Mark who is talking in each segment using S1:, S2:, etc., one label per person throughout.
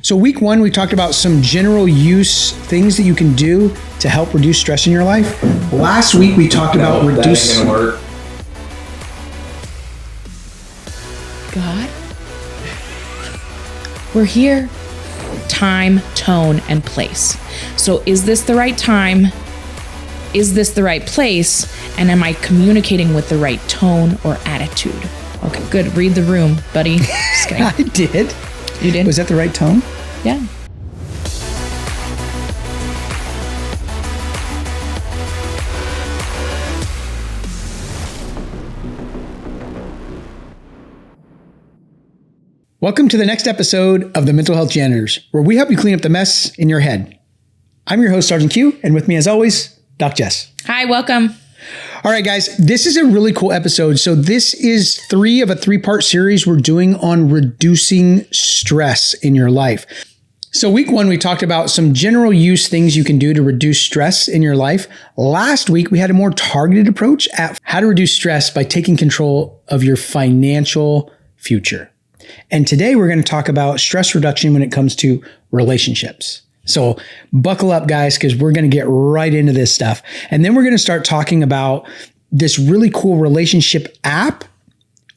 S1: So week 1, we talked about some general use things that you can do to help reduce stress in your life. Last week, we talked about reduce.
S2: God, we're here. Time, tone, and place. So is this the right time? Is this the right place? And am I communicating with the right tone or attitude? Okay, good. Read the room, buddy. Just kidding.
S1: I did.
S2: You did?
S1: Was that the right tone?
S2: Yeah.
S1: Welcome to the next episode of the Mental Health Janitors, where we help you clean up the mess in your head. I'm your host, Sergeant Q, and with me as always, Doc Jess.
S2: Hi, welcome.
S1: All right, guys, this is a really cool episode. So this is 3 of a 3-part series we're doing on reducing stress in your life. So week 1, we talked about some general use things you can do to reduce stress in your life. Last week, we had a more targeted approach at how to reduce stress by taking control of your financial future. And today we're going to talk about stress reduction when it comes to relationships. So buckle up, guys, because we're going to get right into this stuff. And then we're going to start talking about this really cool relationship app,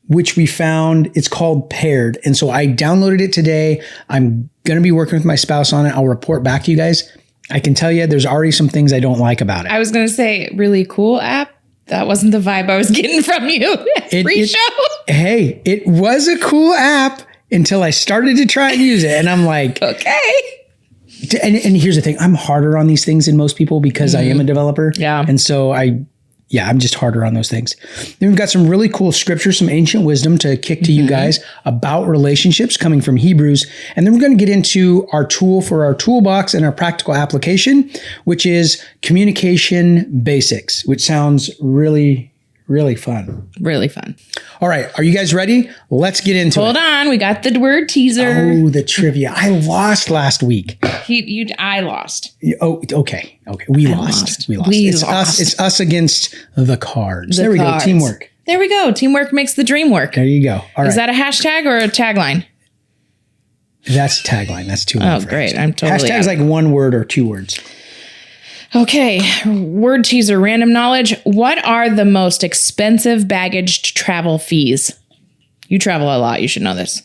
S1: which we found. It's called Paired. And so I downloaded it today. I'm going to be working with my spouse on it. I'll report back to you guys. I can tell you there's already some things I don't like about it.
S2: I was going to say, really cool app. That wasn't the vibe I was getting from you. Pre-show.
S1: Hey, it was a cool app until I started to try and use it. And I'm like,
S2: okay.
S1: And here's the thing. I'm harder on these things than most people because I am a developer.
S2: Yeah.
S1: And so I'm just harder on those things. Then we've got some really cool scripture, some ancient wisdom to kick to you guys about relationships coming from Hebrews. And then we're going to get into our tool for our toolbox and our practical application, which is communication basics, which sounds really, really fun.
S2: Really fun.
S1: All right. Are you guys ready? Let's get into it.
S2: Hold on. We got the word teaser.
S1: Oh, the trivia. I lost last week.
S2: I lost.
S1: Oh, okay. We lost. It's us against the cards. There we go. Teamwork.
S2: There we go. Teamwork makes the dream work.
S1: There you go. All right.
S2: Is that a hashtag or a tagline?
S1: That's a tagline. That's 2
S2: words. Oh, great. I'm totally
S1: Hashtag's like 1 word or 2 words.
S2: Okay. Word teaser, random knowledge. What are the most expensive baggage travel fees? You travel a lot. You should know this.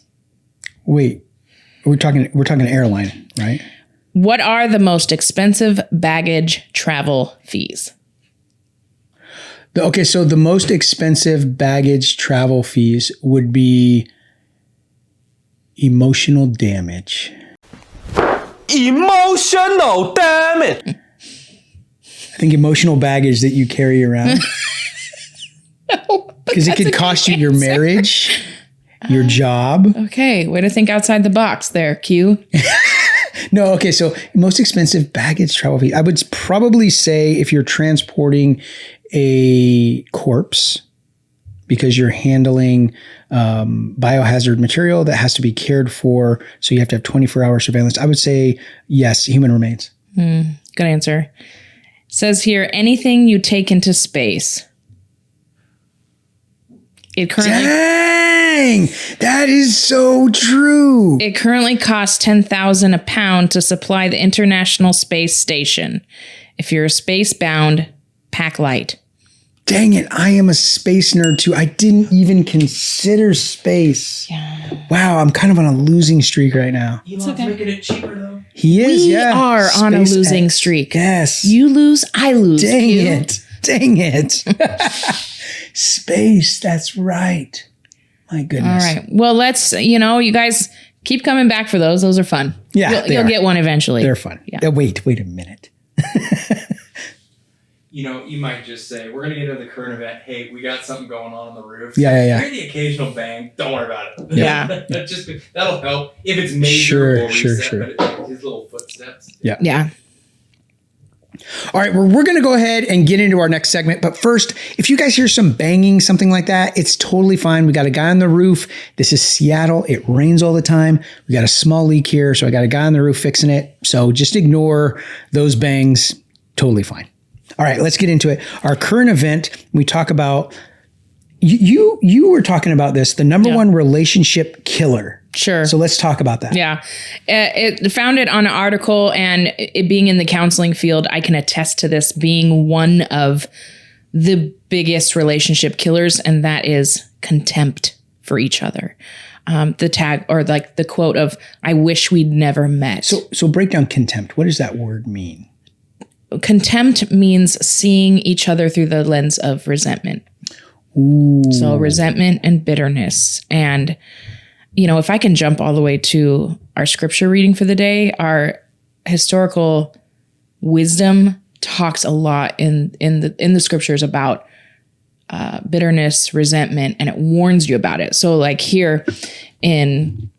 S1: Wait, we're talking airline, right?
S2: What are the most expensive baggage travel fees?
S1: Okay, so the most expensive baggage travel fees would be emotional damage.
S3: Emotional damage.
S1: I think emotional baggage that you carry around. Because it could cost you your marriage, your job.
S2: Okay, way to think outside the box there, Q.
S1: No, okay, so most expensive baggage travel fee. I would probably say if you're transporting a corpse because you're handling biohazard material that has to be cared for, so you have to have 24-hour surveillance, I would say yes, human remains.
S2: Good answer. Says here, anything you take into space.
S1: Dang, that is so true.
S2: It currently costs $10,000 a pound to supply the International Space Station. If you're space bound, pack light.
S1: Dang it, I am a space nerd too. I didn't even consider space.
S2: Yeah.
S1: Wow, I'm kind of on a losing streak right now.
S3: Elon's making it cheaper though.
S1: He is,
S2: We are on a losing streak.
S1: Yes.
S2: You lose, I lose.
S1: Dang it. Space, that's right. My goodness.
S2: All right. Well, let's, you guys keep coming back for those. Those are fun.
S1: Yeah.
S2: You'll get one eventually.
S1: They're fun.
S2: Yeah.
S1: Wait a minute.
S3: You might just say, we're going to get into the current event. Hey, we got something going on the roof.
S1: Yeah.
S3: Hear the occasional bang. Don't worry about it.
S2: Yeah.
S3: That'll help. If it's major, we'll reset,
S1: sure.
S3: But it's his little footsteps.
S2: Yeah.
S1: All right, well, we're going to go ahead and get into our next segment. But first, if you guys hear some banging, something like that, it's totally fine. We got a guy on the roof. This is Seattle. It rains all the time. We got a small leak here, so I got a guy on the roof fixing it. So just ignore those bangs. Totally fine. All right, let's get into it. Our current event, we talk about, you were talking about this, the number one relationship killer
S2: Sure.
S1: So let's talk about that.
S2: Yeah. It found it on an article, and it being in the counseling field, I can attest to this being one of the biggest relationship killers, and that is contempt for each other. The tag, or like the quote of, I wish we'd never met.
S1: So break down contempt. What does that word mean?
S2: Contempt means seeing each other through the lens of resentment.
S1: Ooh.
S2: So resentment and bitterness. And, you know, if I can jump all the way to our scripture reading for the day, our historical wisdom talks a lot in the scriptures about bitterness, resentment, and it warns you about it. So like here in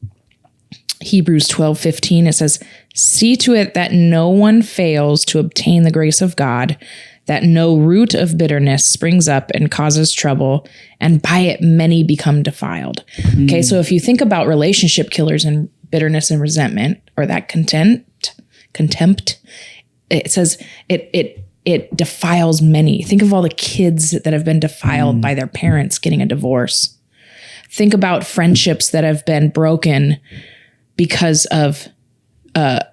S2: Hebrews 12:15, it says, see to it that no one fails to obtain the grace of God, that no root of bitterness springs up and causes trouble, and by it many become defiled. Okay, so if you think about relationship killers and bitterness and resentment, or that contempt, it says it defiles many. Think of all the kids that have been defiled by their parents getting a divorce. Think about friendships that have been broken because of a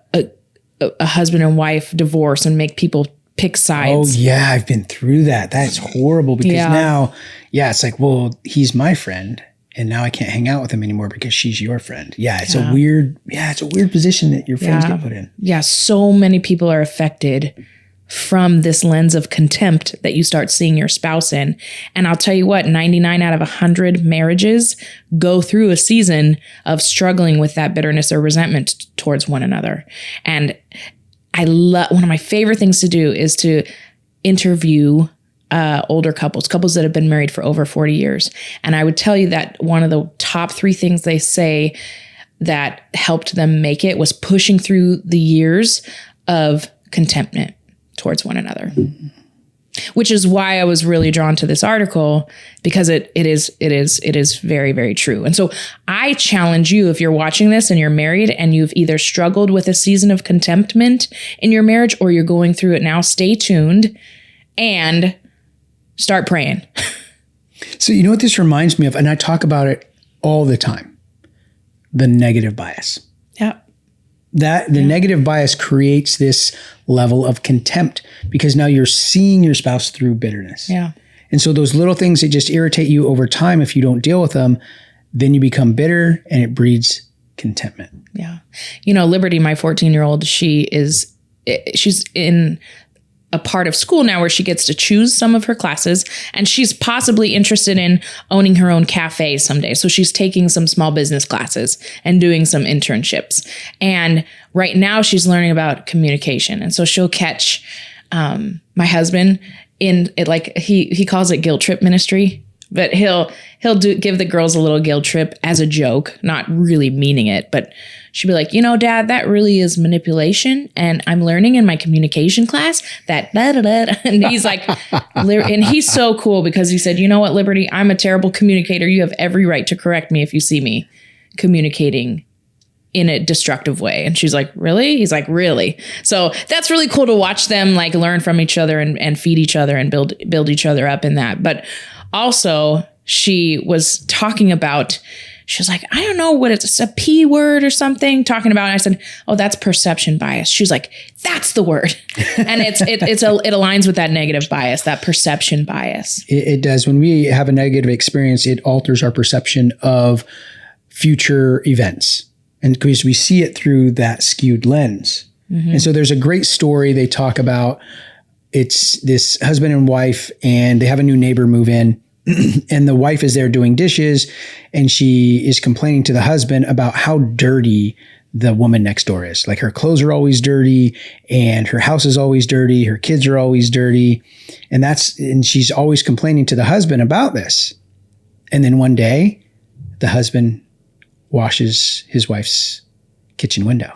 S2: husband and wife divorce and make people pick sides.
S1: Oh yeah, I've been through that. That's horrible because now, it's like, well, he's my friend, and now I can't hang out with him anymore because she's your friend. Yeah, it's a weird position that your friends get put in.
S2: Yeah, so many people are affected from this lens of contempt that you start seeing your spouse in. And I'll tell you what, 99 out of 100 marriages go through a season of struggling with that bitterness or resentment towards one another. And I love, one of my favorite things to do is to interview older couples that have been married for over 40 years. And I would tell you that one of the top 3 things they say that helped them make it was pushing through the years of contentment towards one another, which is why I was really drawn to this article, because it is very, very true. And so I challenge you, if you're watching this and you're married and you've either struggled with a season of contentment in your marriage or you're going through it now, stay tuned and start praying.
S1: So you know what this reminds me of, and I talk about it all the time, the negative bias.
S2: Yeah.
S1: That the negative bias creates this level of contempt because now you're seeing your spouse through bitterness.
S2: Yeah.
S1: And so those little things that just irritate you over time, if you don't deal with them, then you become bitter and it breeds contentment.
S2: Yeah. You know, Liberty, my 14-year-old, she's in a part of school now where she gets to choose some of her classes, and she's possibly interested in owning her own cafe someday. So she's taking some small business classes and doing some internships. And right now she's learning about communication. And so she'll catch my husband in it, like he calls it guilt trip ministry, but he'll give the girls a little guilt trip as a joke, not really meaning it, but she'd be like, you know, Dad, that really is manipulation. And I'm learning in my communication class that da-da-da. And he's like, and he's so cool because he said, you know what, Liberty, I'm a terrible communicator. You have every right to correct me if you see me communicating in a destructive way. And she's like, really? He's like, really? So that's really cool to watch them like learn from each other and feed each other and build each other up in that. But also she was talking about, she was like, I don't know what it's a P word or something talking about. And I said, oh, that's perception bias. She was like, that's the word. And it aligns with that negative bias, that perception bias.
S1: It does. When we have a negative experience, it alters our perception of future events. And because we see it through that skewed lens. Mm-hmm. And so there's a great story they talk about. It's this husband and wife, and they have a new neighbor move in. And the wife is there doing dishes, and she is complaining to the husband about how dirty the woman next door is. Like her clothes are always dirty, and her house is always dirty. Her kids are always dirty. And she's always complaining to the husband about this. And then one day the husband washes his wife's kitchen window.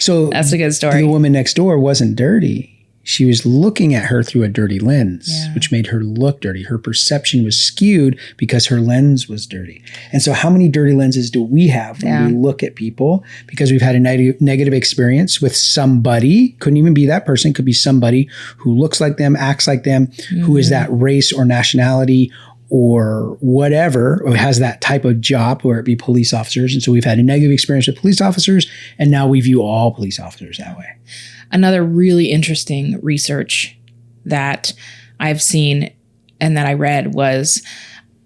S1: So
S2: that's a good story.
S1: The woman next door wasn't dirty. She was looking at her through a dirty lens, which made her look dirty. Her perception was skewed because her lens was dirty. And so how many dirty lenses do we have when we look at people? Because we've had a negative experience with somebody, couldn't even be that person, could be somebody who looks like them, acts like them, who is that race or nationality or whatever, or has that type of job, where it be police officers. And so we've had a negative experience with police officers, and now we view all police officers that way.
S2: Another really interesting research that I've seen and that I read was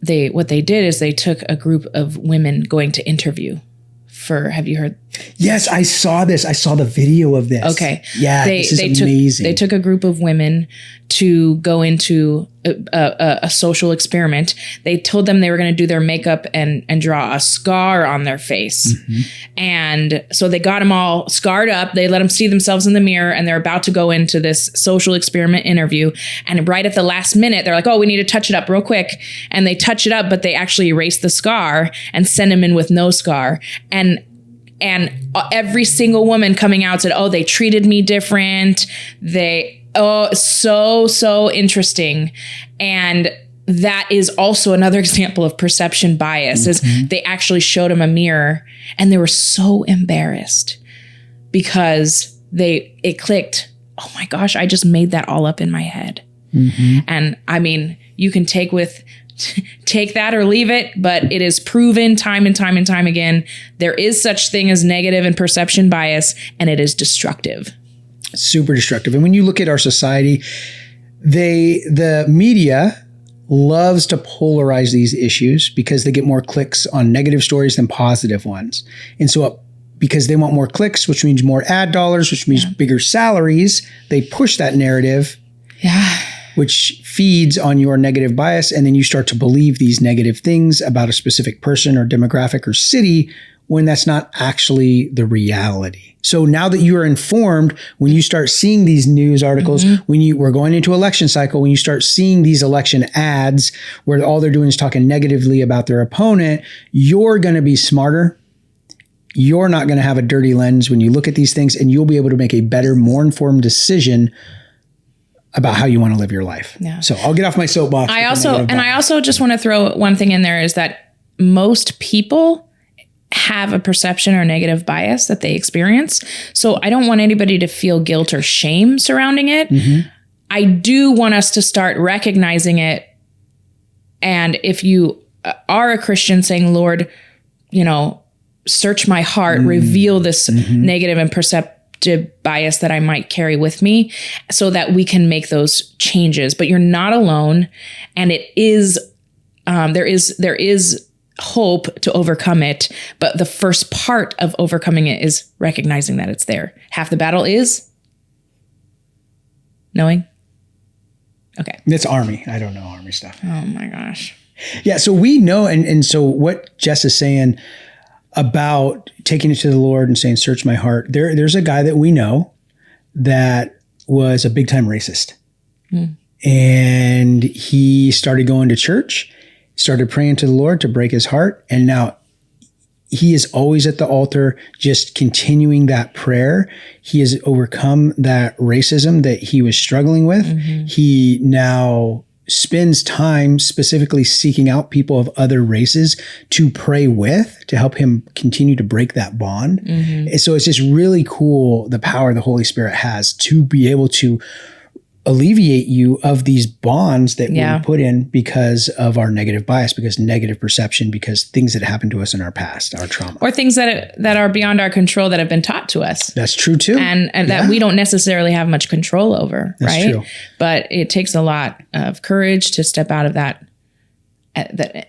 S2: what they did is they took a group of women going to interview for, have you heard?
S1: Yes, I saw this. I saw the video of this.
S2: Okay.
S1: Yeah, this is amazing.
S2: They took a group of women to go into a social experiment. They told them they were going to do their makeup and draw a scar on their face. And so they got them all scarred up. They let them see themselves in the mirror, and they're about to go into this social experiment interview. And right at the last minute, they're like, oh, we need to touch it up real quick. And they touch it up, but they actually erase the scar and send them in with no scar. And every single woman coming out said, oh, they treated me different. So interesting. And that is also another example of perception bias, is they actually showed them a mirror and they were so embarrassed because it clicked. Oh my gosh, I just made that all up in my head. And I mean, you can take that or leave it, but it is proven time and time and time again, there is such thing as negative and perception bias, and it is destructive.
S1: Super destructive. And when you look at our society, the media loves to polarize these issues because they get more clicks on negative stories than positive ones. And so because they want more clicks, which means more ad dollars, which means bigger salaries, they push that narrative. Which feeds on your negative bias. And then you start to believe these negative things about a specific person or demographic or city when that's not actually the reality. So now that you are informed, when you start seeing these news articles, when we're going into election cycle, when you start seeing these election ads where all they're doing is talking negatively about their opponent, you're going to be smarter. You're not going to have a dirty lens when you look at these things, and you'll be able to make a better, more informed decision about how you want to live your life. So I'll get off my soapbox.
S2: I also just want to throw one thing in there, is that most people have a perception or negative bias that they experience. So I don't want anybody to feel guilt or shame surrounding it. I do want us to start recognizing it. And if you are a Christian, saying, Lord, search my heart, reveal this negative and perceptive bias that I might carry with me, so that we can make those changes. But you're not alone, and it is there is hope to overcome it. But the first part of overcoming it is recognizing that it's there. Half the battle is knowing. Okay,
S1: it's Army. I don't know Army stuff.
S2: Oh my gosh.
S1: Yeah. So we know, and so what Jess is saying about taking it to the Lord and saying, search my heart. There's a guy that we know that was a big time racist. And he started going to church, started praying to the Lord to break his heart. And now he is always at the altar, just continuing that prayer. He has overcome that racism that he was struggling with. He now spends time specifically seeking out people of other races to pray with, to help him continue to break that bond. And so it's just really cool, the power the Holy Spirit has to be able to alleviate you of these bonds that we put in because of our negative bias, because negative perception, because things that happened to us in our past, our trauma.
S2: Or things that are beyond our control that have been taught to us.
S1: That's true too.
S2: And that we don't necessarily have much control over,
S1: That's
S2: right?
S1: true.
S2: But it takes a lot of courage to step out of that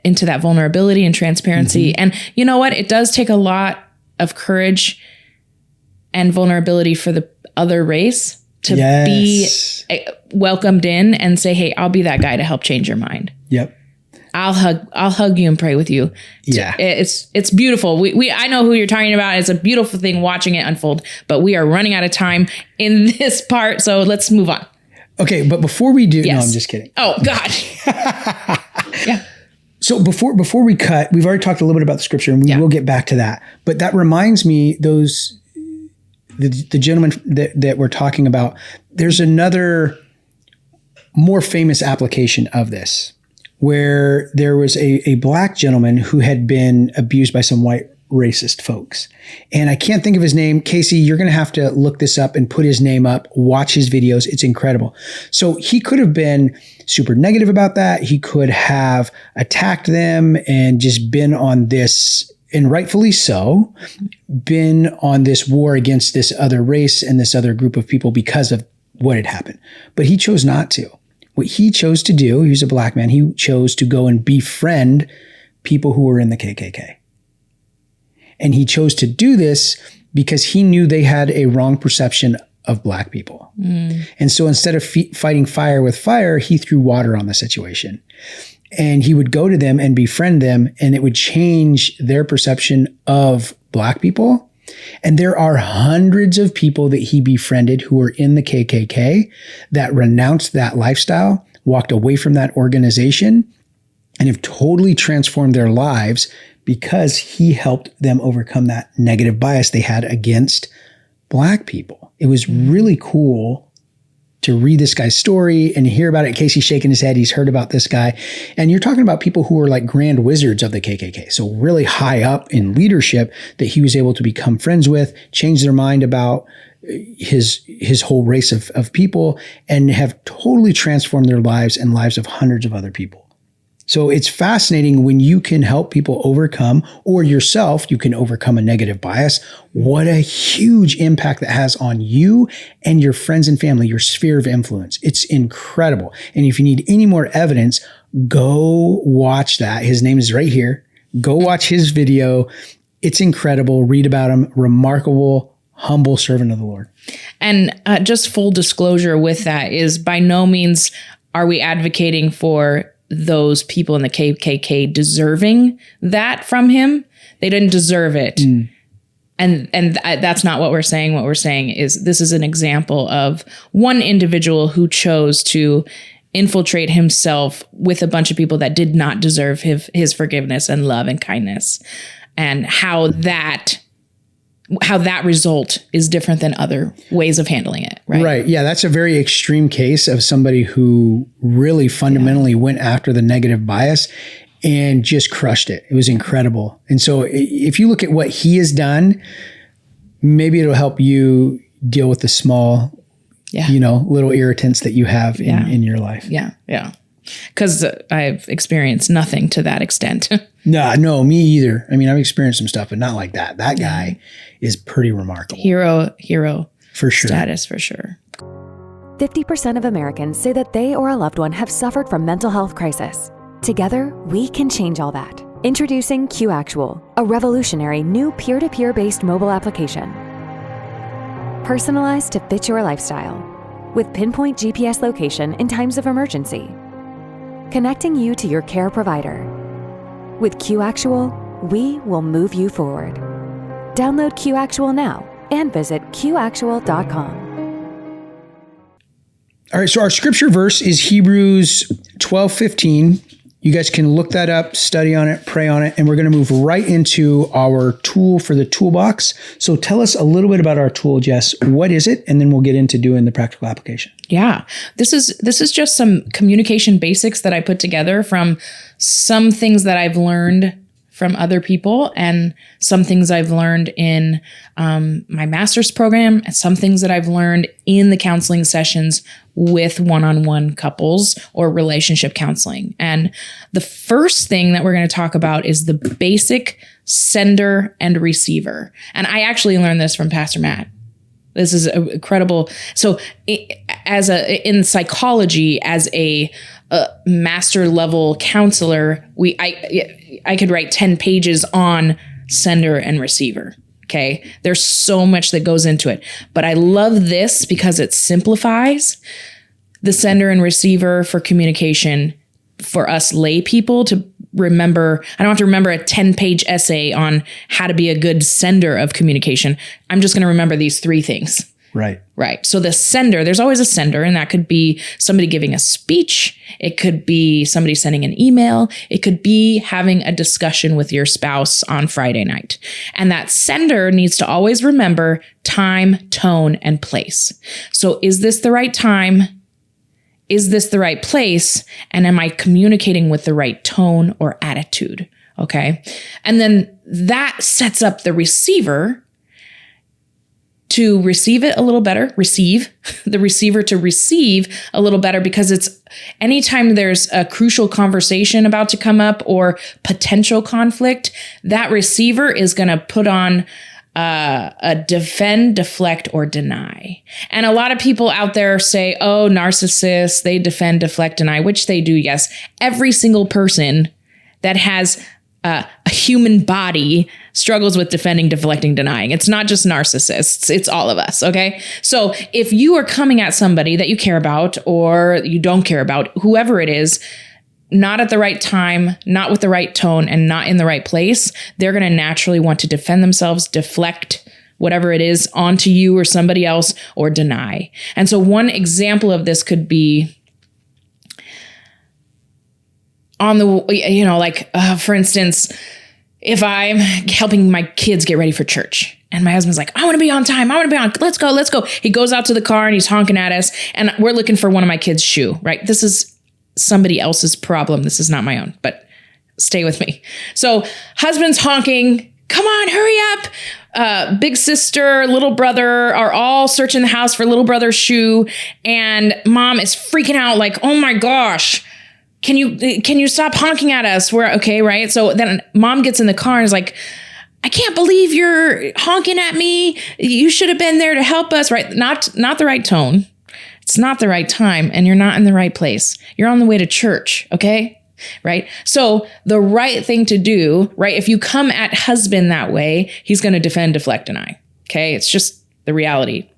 S2: into that vulnerability and transparency. And you know what? It does take a lot of courage and vulnerability for the other race to be welcomed in and say, hey, I'll be that guy to help change your mind. I'll hug you and pray with you. It's beautiful. I know who you're talking about. It's a beautiful thing watching it unfold, but we are running out of time in this part. So let's move on.
S1: Okay. But before we do, no, I'm just kidding.
S2: Oh God.
S1: So before we cut, we've already talked a little bit about the scripture, and we will get back to that. But that reminds me, the gentleman that we're talking about, there's another more famous application of this, where there was a black gentleman who had been abused by some white racist folks. And I can't think of his name. Casey, you're going to have to look this up and put his name up, watch his videos. It's incredible. So he could have been super negative about that. He could have attacked them and just been on this, and rightfully so, been on this war against this other race and this other group of people because of what had happened. But he chose not to. What he chose to do, he was a black man, he chose to go and befriend people who were in the KKK. And he chose to do this because he knew they had a wrong perception of black people. And so instead of fighting fire with fire, he threw water on the situation. And he would go to them and befriend them, and it would change their perception of black people. And there are hundreds of people that he befriended who were in the KKK that renounced that lifestyle, walked away from that organization, and have totally transformed their lives because he helped them overcome that negative bias they had against black people. It was really cool to read this guy's story and hear about it. Casey's shaking his head. He's heard about this guy. And you're talking about people who are like grand wizards of the KKK. So really high up in leadership that he was able to become friends with, change their mind about his whole race of people, and have totally transformed their lives and lives of hundreds of other people. So it's fascinating when you can help people overcome, or yourself, you can overcome a negative bias. What a huge impact that has on you and your friends and family, your sphere of influence. It's incredible. And if you need any more evidence, go watch that. His name is right here. Go watch his video. It's incredible. Read about him. Remarkable, humble servant of the Lord.
S2: And just full disclosure with that is, by no means are we advocating for those people in the KKK deserving that from him. They didn't deserve it. And that's not what we're saying. What we're saying is this is an example of one individual who chose to infiltrate himself with a bunch of people that did not deserve his forgiveness and love and kindness, and how that result is different than other ways of handling it.
S1: Right. Yeah. That's a very extreme case of somebody who really fundamentally went after the negative bias and just crushed it. It was incredible. And so if you look at what he has done, maybe it'll help you deal with the small, little irritants that you have in your life.
S2: Yeah. Yeah. Because I've experienced nothing to that extent.
S1: No, me either. I mean, I've experienced some stuff, but not like that. That guy is pretty remarkable.
S2: Hero.
S1: For sure.
S2: Status, for sure.
S4: 50% of Americans say that they or a loved one have suffered from mental health crisis. Together, we can change all that. Introducing QActual, a revolutionary new peer-to-peer based mobile application. Personalized to fit your lifestyle, with pinpoint GPS location in times of emergency. Connecting you to your care provider. With QActual, we will move you forward. Download QActual now and visit QActual.com.
S1: All right, so our scripture verse is Hebrews 12:15. You guys can look that up, study on it, pray on it, and we're going to move right into our tool for the toolbox. So tell us a little bit about our tool, Jess. What is it? And then we'll get into doing the practical application.
S2: Yeah, this is just some communication basics that I put together from some things that I've learned from other people, and some things I've learned in my master's program, and some things that I've learned in the counseling sessions with one-on-one couples or relationship counseling. And the first thing that we're going to talk about is the basic sender and receiver. And I actually learned this from Pastor Matt. This is incredible. So in psychology, as a master level counselor, I could write 10 pages on sender and receiver. Okay. There's so much that goes into it, but I love this because it simplifies the sender and receiver for communication for us lay people to remember. I don't have to remember a 10-page essay on how to be a good sender of communication. I'm just going to remember these three things. Right. So the sender, there's always a sender, and that could be somebody giving a speech. It could be somebody sending an email. It could be having a discussion with your spouse on Friday night. And that sender needs to always remember time, tone, and place. So is this the right time? Is this the right place? And am I communicating with the right tone or attitude Okay. And then that sets up the receiver to receive it a little better, the receiver to receive a little better, because it's anytime there's a crucial conversation about to come up or potential conflict, that receiver is going to put on a defend, deflect, or deny. And a lot of people out there say, oh, narcissists, they defend, deflect, deny, which they do. Yes. Every single person that has a human body struggles with defending, deflecting, denying. It's not just narcissists. It's all of us. Okay. So if you are coming at somebody that you care about or you don't care about, whoever it is, not at the right time, not with the right tone, and not in the right place, they're going to naturally want to defend themselves, deflect whatever it is onto you or somebody else, or deny. And so one example of this could be on the, for instance, if I'm helping my kids get ready for church and my husband's like, I want to be on time. Let's go. He goes out to the car and he's honking at us and we're looking for one of my kids' shoe, right? This is somebody else's problem. This is not my own, but stay with me. So husband's honking, come on, hurry up. Big sister, little brother are all searching the house for little brother's shoe. And mom is freaking out like, oh my gosh, can you stop honking at us? We're okay, right? So then mom gets in the car and is like, I can't believe you're honking at me. You should have been there to help us, right? Not the right tone. It's not the right time, and you're not in the right place. You're on the way to church, okay? Right? So the right thing to do, right? If you come at husband that way, he's going to defend, deflect, deny. Okay? It's just the reality.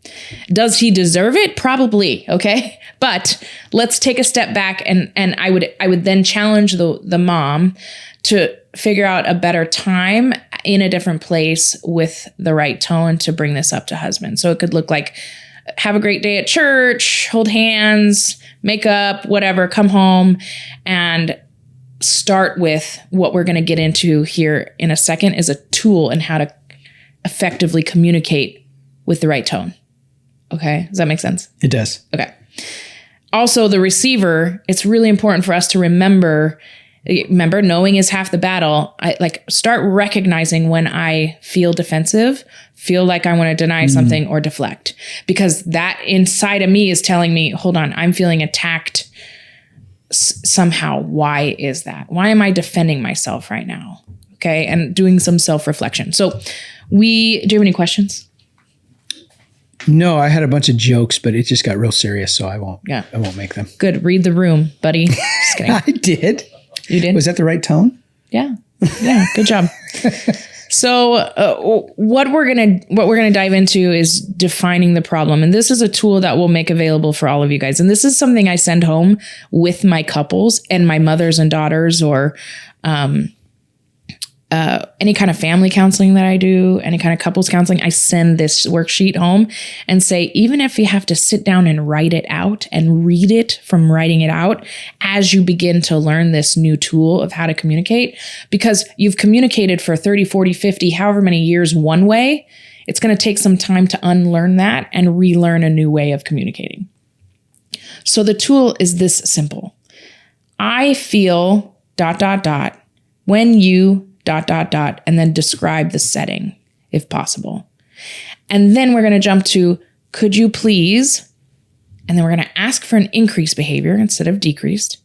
S2: Does he deserve it? Probably, okay? But let's take a step back and I would then challenge the mom to figure out a better time in a different place with the right tone to bring this up to husband. So it could look like, have a great day at church, hold hands, make up, whatever, come home, and start with what we're going to get into here in a second is a tool in how to effectively communicate with the right tone. Okay. Does that make sense?
S1: It does.
S2: Okay. Also, the receiver, it's really important for us to remember, knowing is half the battle. Start recognizing when I feel defensive, feel like I want to deny something or deflect, because that inside of me is telling me, hold on, I'm feeling attacked somehow. Why is that? Why am I defending myself right now? Okay. And doing some self-reflection. So do you have any questions?
S1: No, I had a bunch of jokes, but it just got real serious, so I won't make them.
S2: Good. Read the room, buddy. Just kidding.
S1: I did.
S2: You did?
S1: Was that the right tone?
S2: Yeah. Yeah. Good job. So what we're gonna dive into is defining the problem, and this is a tool that we'll make available for all of you guys. And this is something I send home with my couples and my mothers and daughters, or any kind of family counseling that I do, any kind of couples counseling. I send this worksheet home and say, even if you have to sit down and write it out and read it from writing it out as you begin to learn this new tool of how to communicate, because you've communicated for 30, 40, 50, however many years one way, it's going to take some time to unlearn that and relearn a new way of communicating. So the tool is this simple. I feel ... when you ... and then describe the setting if possible. And then we're going to jump to, could you please? And then we're going to ask for an increased behavior instead of decreased.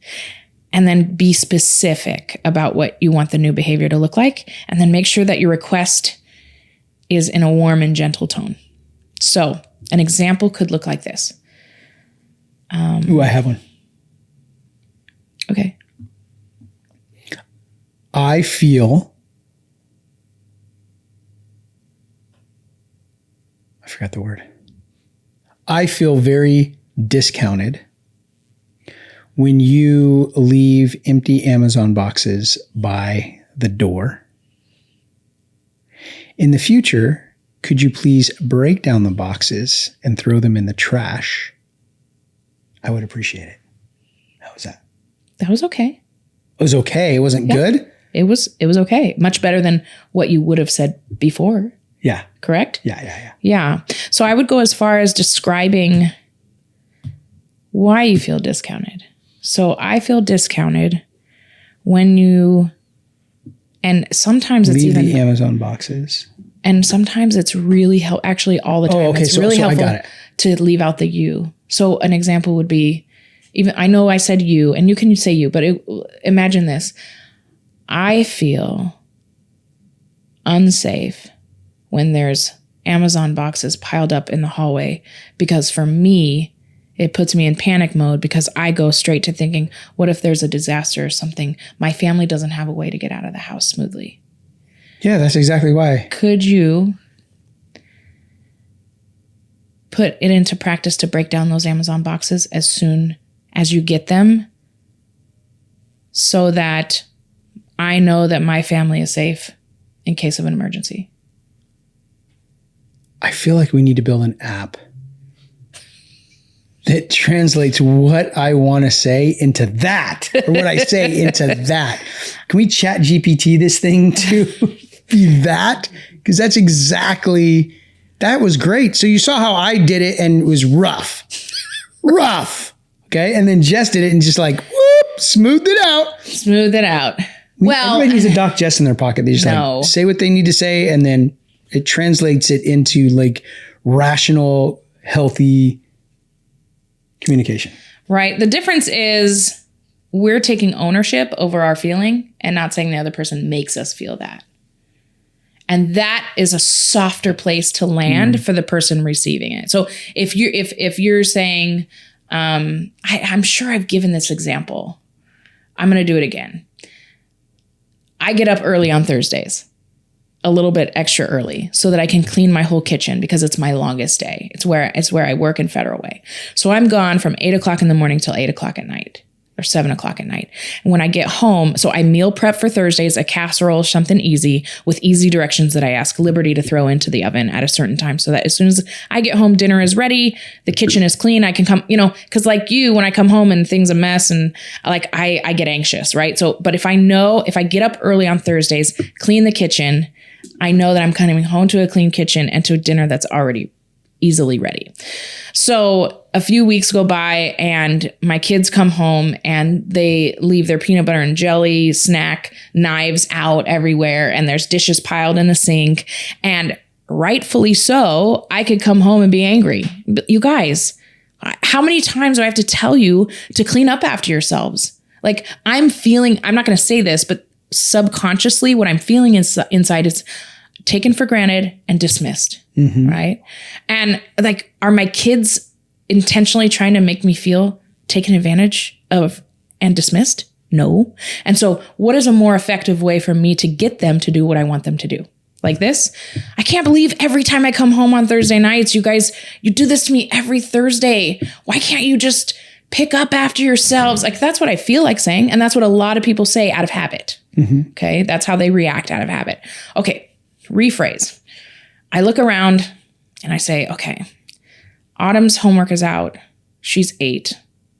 S2: And then be specific about what you want the new behavior to look like. And then make sure that your request is in a warm and gentle tone. So an example could look like this.
S1: I have one.
S2: Okay.
S1: I forgot the word. I feel very discounted when you leave empty Amazon boxes by the door. In the future, could you please break down the boxes and throw them in the trash? I would appreciate it. How was that?
S2: That was okay.
S1: It was okay. It wasn't good?
S2: It was okay. Much better than what you would have said before.
S1: Yeah.
S2: Correct?
S1: Yeah.
S2: So I would go as far as describing why you feel discounted. So I feel discounted when you And sometimes it's
S1: Leave
S2: even
S1: the Amazon boxes.
S2: And sometimes it's really helpful. Actually, all the time.
S1: Oh, okay.
S2: It's really
S1: so
S2: helpful
S1: I got it.
S2: to leave out the you. So an example would be, even I know I said you, and you can say you, but imagine this. I feel unsafe when there's Amazon boxes piled up in the hallway, because for me, it puts me in panic mode because I go straight to thinking, what if there's a disaster or something? My family doesn't have a way to get out of the house smoothly.
S1: Yeah, that's exactly why.
S2: Could you put it into practice to break down those Amazon boxes as soon as you get them, so that I know that my family is safe in case of an emergency?
S1: I feel like we need to build an app that translates what I want to say into that, or what I say into that. Can we chat GPT this thing to be that? Because that's exactly, that was great. So you saw how I did it and it was rough. Rough. Okay. And then Jess did it and just like, whoop, smoothed it out.
S2: Smooth it out. Well,
S1: everybody needs a Doc Jess in their pocket. They just like say what they need to say, and then it translates it into like rational, healthy communication.
S2: Right. The difference is we're taking ownership over our feeling and not saying the other person makes us feel that. And that is a softer place to land for the person receiving it. So if you're saying, I'm sure I've given this example. I'm going to do it again. I get up early on Thursdays, a little bit extra early, so that I can clean my whole kitchen because it's my longest day. It's where I work in Federal Way. So I'm gone from 8 o'clock in the morning till 8 o'clock at night, or 7 o'clock at night. And when I get home, so I meal prep for Thursdays, a casserole, something easy with easy directions that I ask Liberty to throw into the oven at a certain time, so that as soon as I get home, dinner is ready, the kitchen is clean, I can come, because like you, when I come home and things a mess and like I get anxious, right? So, but if I get up early on Thursdays, clean the kitchen, I know that I'm coming home to a clean kitchen and to a dinner that's already easily ready. So a few weeks go by and my kids come home and they leave their peanut butter and jelly snack knives out everywhere, and there's dishes piled in the sink, and rightfully so, I could come home and be angry. You guys, how many times do I have to tell you to clean up after yourselves? Like I'm not going to say this, but subconsciously what I'm feeling inside is taken for granted and dismissed, right? And like, are my kids intentionally trying to make me feel taken advantage of and dismissed? No. And so what is a more effective way for me to get them to do what I want them to do? Like this? I can't believe every time I come home on Thursday nights, you guys, you do this to me every Thursday. Why can't you just pick up after yourselves? Like, that's what I feel like saying. And that's what a lot of people say out of habit. Okay. That's how they react out of habit. Okay. Rephrase. I look around and I say, okay, Autumn's homework is out. She's 8.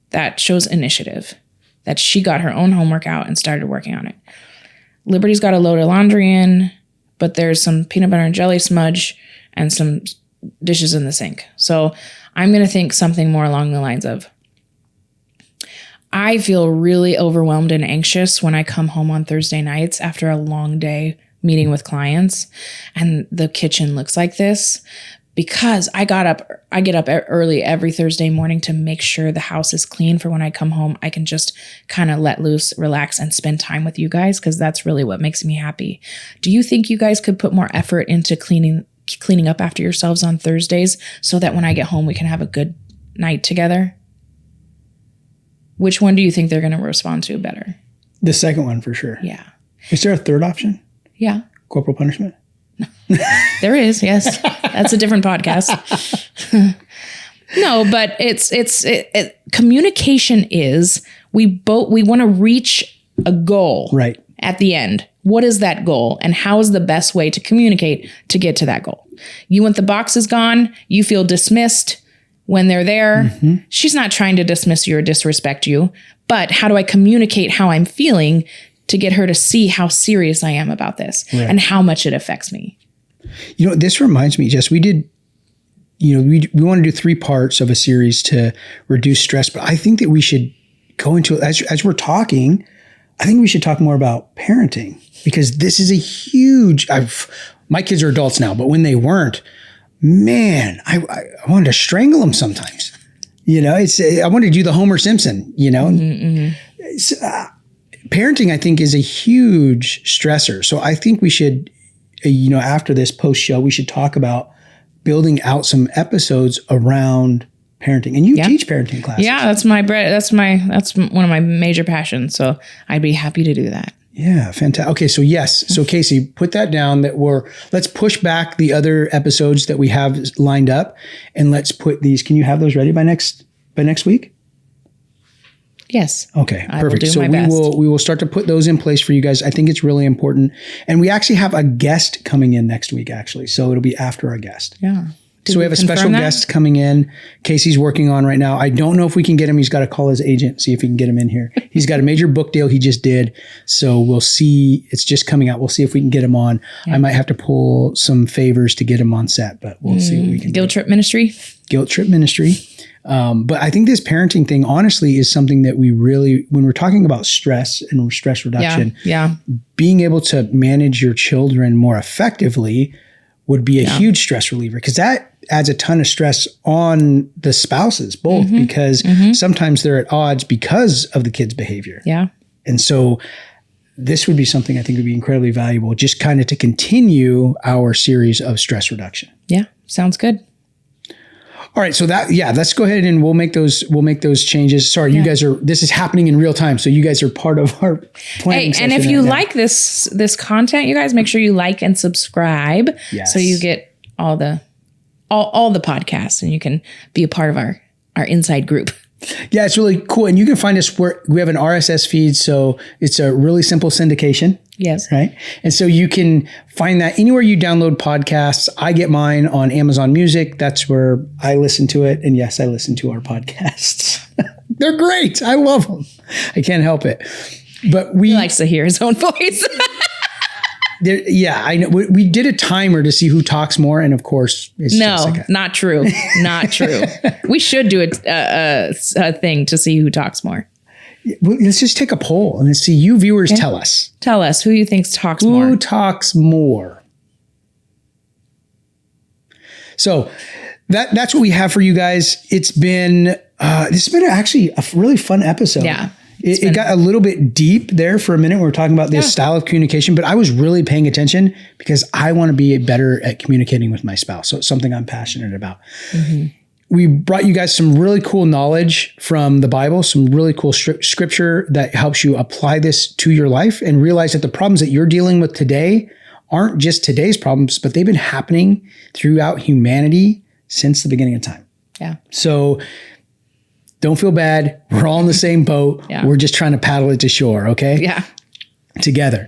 S2: That shows initiative, that she got her own homework out and started working on it. Liberty's got a load of laundry in, but there's some peanut butter and jelly smudge and some dishes in the sink. So I'm going to think something more along the lines of, I feel really overwhelmed and anxious when I come home on Thursday nights after a long day meeting with clients and the kitchen looks like this, because I get up early every Thursday morning to make sure the house is clean for when I come home. I can just kind of let loose, relax, and spend time with you guys, because that's really what makes me happy. Do you think you guys could put more effort into cleaning up after yourselves on Thursdays so that when I get home we can have a good night together? Which one do you think they're going to respond to better?
S1: The second one for sure.
S2: Yeah.
S1: Is there a third option?
S2: Yeah.
S1: Corporal punishment?
S2: There is, yes. That's a different podcast. No, but it's communication is we want to reach a goal
S1: right
S2: at the end. What is that goal, and how is the best way to communicate to get to that goal? You want the boxes gone. You feel dismissed when they're there. She's not trying to dismiss you or disrespect you, but how do I communicate how I'm feeling to get her to see how serious I am about this and how much it affects me?
S1: This reminds me, Jess, we did, we want to do 3 parts of a series to reduce stress, but I think that we should go into, as we're talking, I think we should talk more about parenting, because this is a huge, my kids are adults now, but when they weren't, man, I wanted to strangle them sometimes. I wanted to do the Homer Simpson, parenting, I think, is a huge stressor. So I think we should, after this post show, we should talk about building out some episodes around parenting. And you teach parenting classes.
S2: Yeah, that's one of my major passions. So I'd be happy to do that.
S1: Yeah, fantastic. Okay, so yes. So Casey, put that down let's push back the other episodes that we have lined up, and let's put these, can you have those ready by next week?
S2: Yes.
S1: Okay,
S2: I
S1: perfect. So we will start to put those in place for you guys. I think it's really important. And we actually have a guest coming in next week, actually. So it'll be after our guest.
S2: Yeah.
S1: So we have a special guest coming in. Casey's working on right now. I don't know if we can get him. He's got to call his agent, see if he can get him in here. He's got a major book deal he just did. So we'll see. It's just coming out. We'll see if we can get him on. Yeah. I might have to pull some favors to get him on set, but we'll see what we can do.
S2: Guilt Trip Ministry.
S1: But I think this parenting thing, honestly, is something that we really, when we're talking about stress and stress reduction, being able to manage your children more effectively would be a huge stress reliever, because that adds a ton of stress on the spouses, both, because sometimes they're at odds because of the kids' behavior.
S2: Yeah.
S1: And so this would be something I think would be incredibly valuable, just kind of to continue our series of stress reduction.
S2: Yeah. Sounds good.
S1: All right. So let's go ahead and we'll make those changes. Sorry, you guys this is happening in real time. So you guys are part of our planning session.
S2: And if you like this content, you guys make sure you like and subscribe.
S1: Yes.
S2: So you get all the podcasts, and you can be a part of our inside group.
S1: Yeah, it's really cool. And you can find us where we have an RSS feed. So it's a really simple syndication.
S2: Yes.
S1: Right. And so you can find that anywhere you download podcasts. I get mine on Amazon Music. That's where I listen to it. And yes, I listen to our podcasts. They're great. I love them. I can't help it. But
S2: he likes to hear his own voice.
S1: I know. We did a timer to see who talks more, and of course, it's Jessica.
S2: Not true. Not true. We should do a thing to see who talks more.
S1: Let's just take a poll and let's see. You viewers, tell us.
S2: Tell us who you think talks more.
S1: Who talks more? So that's what we have for you guys. It's been this has been actually a really fun episode.
S2: Yeah.
S1: It got a little bit deep there for a minute. We were talking about this style of communication, but I was really paying attention because I want to be better at communicating with my spouse. So it's something I'm passionate about. Mm-hmm. We brought you guys some really cool knowledge from the Bible, some really cool scripture that helps you apply this to your life and realize that the problems that you're dealing with today aren't just today's problems, but they've been happening throughout humanity since the beginning of time.
S2: Yeah.
S1: So don't feel bad. We're all in the same boat.
S2: Yeah.
S1: We're just trying to paddle it to shore. Okay.
S2: Yeah.
S1: Together.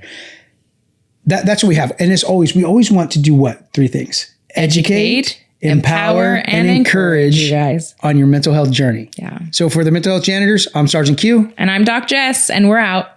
S1: That's what we have. And as always, we always want to do what? 3 things: educate, empower, and encourage
S2: you guys
S1: on your mental health journey.
S2: Yeah.
S1: So for the Mental Health Janitors, I'm Sergeant Q.
S2: And I'm Doc Jess, and we're out.